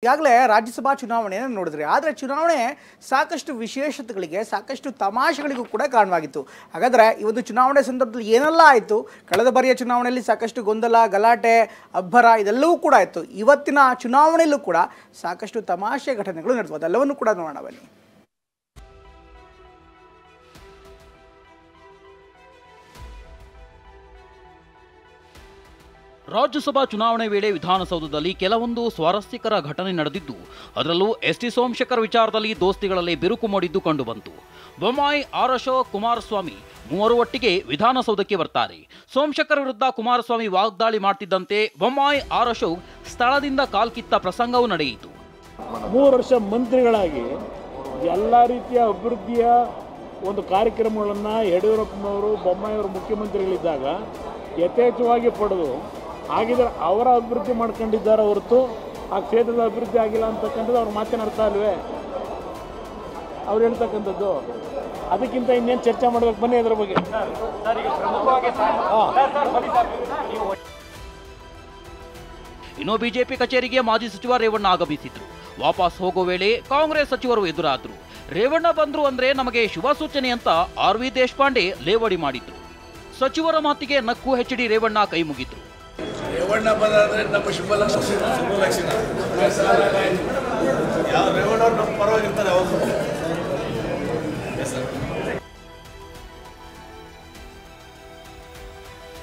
ಈಗಾಗಲೇ ರಾಜ್ಯಸಭಾ ಚುನಾವಣೆಯನ್ನು ನೋಡಿದ್ರಿ. ಆದರೆ ಚುನಾವಣೆ ಸಾಕಷ್ಟು ವಿಶೇಷತೆಗಳಿಗೆ, ಸಾಕಷ್ಟು ತಮಾಷೆಗಳಿಗೂ ಕೂಡ ಕಾರಣವಾಗಿತ್ತು. ಹಾಗಾದರೆ ಈ ಒಂದು ಚುನಾವಣೆ ಸಂದರ್ಭದಲ್ಲಿ ಏನೆಲ್ಲ ಆಯಿತು? ಕಳೆದ ಬಾರಿಯ ಚುನಾವಣೆಯಲ್ಲಿ ಸಾಕಷ್ಟು ಗೊಂದಲ, ಗಲಾಟೆ, ಅಬ್ಬರ ಇದೆಲ್ಲವೂ ಕೂಡ ಇತ್ತು. ಇವತ್ತಿನ ಚುನಾವಣೆಯಲ್ಲೂ ಕೂಡ ಸಾಕಷ್ಟು ತಮಾಷೆ ಘಟನೆಗಳು ನಡೆದವು. ಅದೆಲ್ಲವನ್ನು ಕೂಡ ನೋಡೋಣ ಬನ್ನಿ. ರಾಜ್ಯಸಭಾ ಚುನಾವಣೆ ವೇಳೆ ವಿಧಾನಸೌಧದಲ್ಲಿ ಕೆಲವೊಂದು ಸ್ವಾರಸ್ಯಕರ ಘಟನೆ ನಡೆದಿದ್ದು, ಅದರಲ್ಲೂ ಎಸ್ಟಿ ಸೋಮಶೇಖರ್ ವಿಚಾರದಲ್ಲಿ ದೋಸ್ತಿಗಳಲ್ಲಿ ಬಿರುಕು ಮೂಡಿದ್ದು ಕಂಡುಬಂತು. ಬೊಮ್ಮಾಯಿ, ಆರ್ ಅಶೋಕ್, ಕುಮಾರಸ್ವಾಮಿ ಮೂವರು ಒಟ್ಟಿಗೆ ವಿಧಾನಸೌಧಕ್ಕೆ ಬರ್ತಾರೆ. ಸೋಮಶೇಖರ್ ವಿರುದ್ಧ ಕುಮಾರಸ್ವಾಮಿ ವಾಗ್ದಾಳಿ ಮಾಡ್ತಿದ್ದಂತೆ ಬೊಮ್ಮಾಯಿ, ಆರ್ ಅಶೋಕ್ ಸ್ಥಳದಿಂದ ಕಾಲ್ಕಿತ್ತ ಪ್ರಸಂಗವೂ ನಡೆಯಿತು. 3 ವರ್ಷ ಮಂತ್ರಿಗಳಾಗಿ ಎಲ್ಲ ರೀತಿಯ ಅಭಿವೃದ್ಧಿಯ ಒಂದು ಕಾರ್ಯಕ್ರಮಗಳನ್ನು ಯಡಿಯೂರಪ್ಪನವರು, ಬೊಮ್ಮಾಯಿಯವರು ಮುಖ್ಯಮಂತ್ರಿಗಳಿದ್ದಾಗ ಯಥೇಚ್ಛವಾಗಿ ಪಡೆದು ಹಾಗಿದ್ರೆ ಅವರ ಅಭಿವೃದ್ಧಿ ಮಾಡ್ಕೊಂಡಿದ್ದಾರೆ ಹೊರತು ಆ ಕ್ಷೇತ್ರದ ಅಭಿವೃದ್ಧಿ ಆಗಿಲ್ಲ ಅಂತಕ್ಕಂಥದ್ದು ಅವ್ರು ಮಾತನಾಡ್ತಾ ಇಲ್ವೇ? ಅವ್ರು ಹೇಳ್ತಕ್ಕಂಥದ್ದು. ಅದಕ್ಕಿಂತ ಇನ್ನೇನು ಚರ್ಚೆ ಮಾಡ್ಬೇಕು ಬನ್ನಿ ಅದರ ಬಗ್ಗೆ. ಇನ್ನು ಬಿಜೆಪಿ ಕಚೇರಿಗೆ ಮಾಜಿ ಸಚಿವ ರೇವಣ್ಣ ಆಗಮಿಸಿದ್ರು. ವಾಪಸ್ ಹೋಗೋ ವೇಳೆ ಕಾಂಗ್ರೆಸ್ ಸಚಿವರು ಎದುರಾದ್ರು. ರೇವಣ್ಣ ಬಂದ್ರು ಅಂದ್ರೆ ನಮಗೆ ಶುಭ ಸೂಚನೆ ಅಂತ ಆರ್.ವಿ. ದೇಶಪಾಂಡೆ ಲೇವಡಿ ಮಾಡಿದ್ರು. ಸಚಿವರ ಮಾತಿಗೆ ನಕ್ಕು ಎಚ್.ಡಿ. ರೇವಣ್ಣ ಕೈ ಮುಗಿದ್ರು. ರೇವಣ್ಣ ಬಂದ್ರೆ ನಮ್ಮ ಶುಭ ಲಕ್ಷಣ. ರೇವಣ್ಣ ನಮ್ಮ ಪರವಾಗಿರ್ತಾರೆ.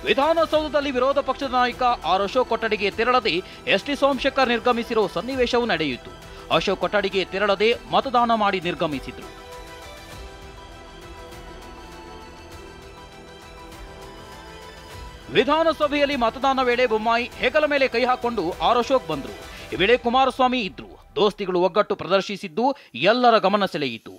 ವಿಧಾನಸೌಧದಲ್ಲಿ ವಿರೋಧ ಪಕ್ಷದ ನಾಯಕ ಆರ್ ಅಶೋಕ್ ಕೊಠಡಿಗೆ ತೆರಳದೆ ಎಸ್ಟಿ ಸೋಮಶೇಖರ್ ನಿರ್ಗಮಿಸಿರೋ ಸನ್ನಿವೇಶವೂ ನಡೆಯಿತು. ಅಶೋಕ್ ಕೊಠಡಿಗೆ ತೆರಳದೆ ಮತದಾನ ಮಾಡಿ ನಿರ್ಗಮಿಸಿದ್ರು. ವಿಧಾನಸಭೆಯಲ್ಲಿ ಮತದಾನ ವೇಳೆ ಬೊಮ್ಮಾಯಿ ಹೆಗಲ ಮೇಲೆ ಕೈ ಹಾಕೊಂಡು ಆರ್ ಅಶೋಕ್ ಬಂದ್ರು. ಈ ವೇಳೆ ಕುಮಾರಸ್ವಾಮಿ ಇದ್ರು. ದೋಸ್ತಿಗಳು ಒಗ್ಗಟ್ಟು ಪ್ರದರ್ಶಿಸಿದ್ದು ಎಲ್ಲರ ಗಮನ ಸೆಳೆಯಿತು.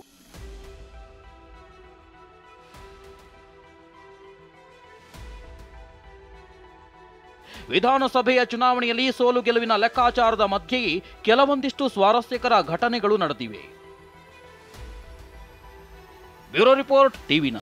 ವಿಧಾನಸಭೆಯ ಚುನಾವಣೆಯಲ್ಲಿ ಸೋಲು ಗೆಲುವಿನ ಲೆಕ್ಕಾಚಾರದ ಮಧ್ಯೆಯೇ ಕೆಲವೊಂದಿಷ್ಟು ಸ್ವಾರಸ್ಯಕರ ಘಟನೆಗಳು ನಡೆದಿವೆ. Bureau report, ಟಿವಿ9.